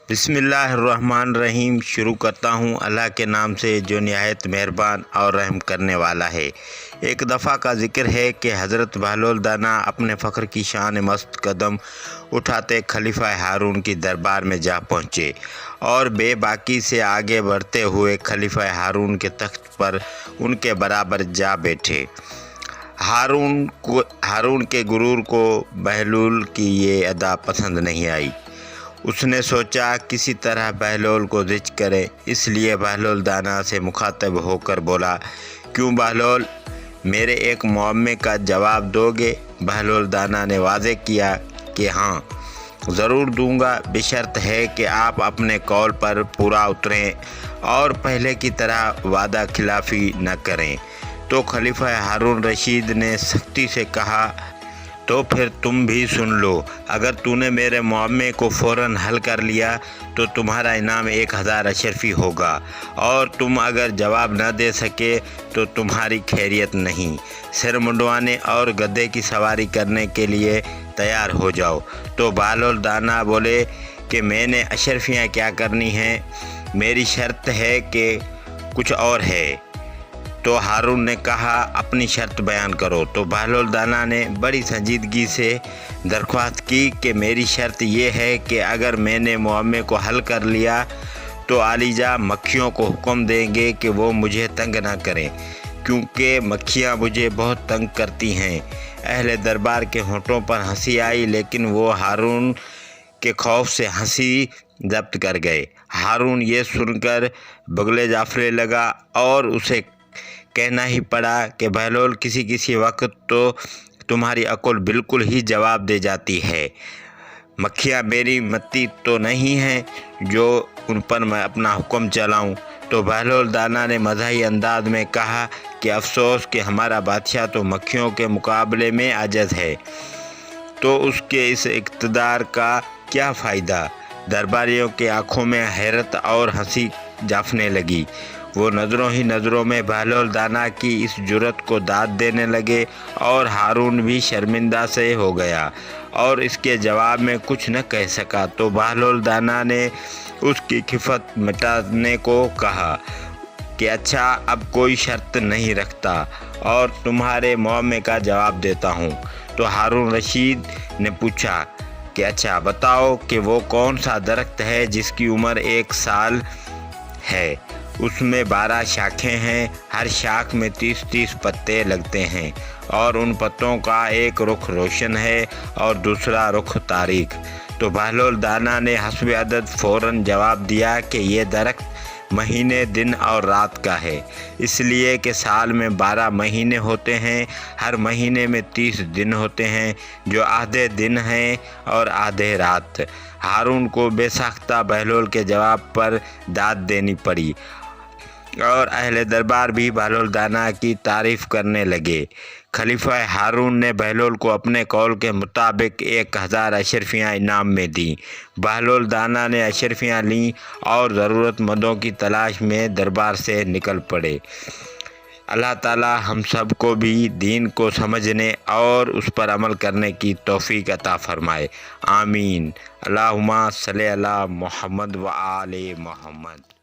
بسم اللہ الرحمن الرحیم۔ شروع کرتا ہوں اللہ کے نام سے جو نہایت مہربان اور رحم کرنے والا ہے۔ ایک دفعہ کا ذکر ہے کہ حضرت بہلول دانا اپنے فخر کی شان مست قدم اٹھاتے خلیفہ ہارون کی دربار میں جا پہنچے اور بے باکی سے آگے بڑھتے ہوئے خلیفہ ہارون کے تخت پر ان کے برابر جا بیٹھے۔ ہارون کے غرور کو بہلول کی یہ ادا پسند نہیں آئی۔ اس نے سوچا کسی طرح بہلول کو ضد کرے، اس لیے بہلول دانا سے مخاطب ہو کر بولا، کیوں بہلول، میرے ایک معمے کا جواب دو گے؟ بہلول دانا نے واضح کیا کہ ہاں ضرور دوں گا، بشرط ہے کہ آپ اپنے قول پر پورا اتریں اور پہلے کی طرح وعدہ خلافی نہ کریں۔ تو خلیفہ ہارون رشید نے سختی سے کہا، تو پھر تم بھی سن لو، اگر تو نے میرے معمے کو فوراً حل کر لیا تو تمہارا انعام 1000 اشرفی ہوگا، اور تم اگر جواب نہ دے سکے تو تمہاری خیریت نہیں۔ سر منڈوانے اور گدھے کی سواری کرنے کے لیے تیار ہو جاؤ۔ تو بہلول دانا بولے کہ میں نے اشرفیاں کیا کرنی ہیں، میری شرط ہے کہ کچھ اور ہے۔ تو ہارون نے کہا، اپنی شرط بیان کرو۔ تو بہلول دانا نے بڑی سنجیدگی سے درخواست کی کہ میری شرط یہ ہے کہ اگر میں نے معمے کو حل کر لیا تو عالیجا مکھیوں کو حکم دیں گے کہ وہ مجھے تنگ نہ کریں، کیونکہ مکھیاں مجھے بہت تنگ کرتی ہیں۔ اہل دربار کے ہونٹوں پر ہنسی آئی، لیکن وہ ہارون کے خوف سے ہنسی ضبط کر گئے۔ ہارون یہ سن کر بغلے جافرے لگا اور اسے کہنا ہی پڑا کہ بہلول، کسی وقت تو تمہاری عقل بالکل ہی جواب دے جاتی ہے۔ مکھیاں میری متی تو نہیں ہیں جو ان پر میں اپنا حکم چلاؤں۔ تو بہلول دانا نے مزاحی انداز میں کہا کہ افسوس کہ ہمارا بادشاہ تو مکھیوں کے مقابلے میں عاجز ہے، تو اس کے اس اقتدار کا کیا فائدہ؟ درباریوں کی آنکھوں میں حیرت اور ہنسی جھانکنے لگی۔ وہ نظروں ہی نظروں میں بہلول دانا کی اس جرأت کو داد دینے لگے، اور ہارون بھی شرمندہ سے ہو گیا اور اس کے جواب میں کچھ نہ کہہ سکا۔ تو بہلول دانا نے اس کی خفت مٹانے کو کہا کہ اچھا، اب کوئی شرط نہیں رکھتا اور تمہارے معمے کا جواب دیتا ہوں۔ تو ہارون رشید نے پوچھا کہ اچھا بتاؤ کہ وہ کون سا درخت ہے جس کی عمر 1 سال ہے، اس میں 12 شاخیں ہیں، ہر شاخ میں 30 پتے لگتے ہیں، اور ان پتوں کا ایک رخ روشن ہے اور دوسرا رخ تاریک۔ تو بہلول دانا نے حسب عدد فوراً جواب دیا کہ یہ درخت مہینے، دن اور رات کا ہے، اس لیے کہ سال میں 12 مہینے ہوتے ہیں، ہر مہینے میں 30 دن ہوتے ہیں، جو آدھے دن ہیں اور آدھے رات۔ ہارون کو بے ساختہ بہلول کے جواب پر داد دینی پڑی، اور اہل دربار بھی بہلول دانا کی تعریف کرنے لگے۔ خلیفہ ہارون نے بہلول کو اپنے قول کے مطابق 1000 اشرفیاں انعام میں دیں۔ بہلول دانا نے اشرفیاں لیں اور ضرورت مندوں کی تلاش میں دربار سے نکل پڑے۔ اللہ تعالی ہم سب کو بھی دین کو سمجھنے اور اس پر عمل کرنے کی توفیق عطا فرمائے، آمین۔ اللہم صلی علی محمد و آل محمد۔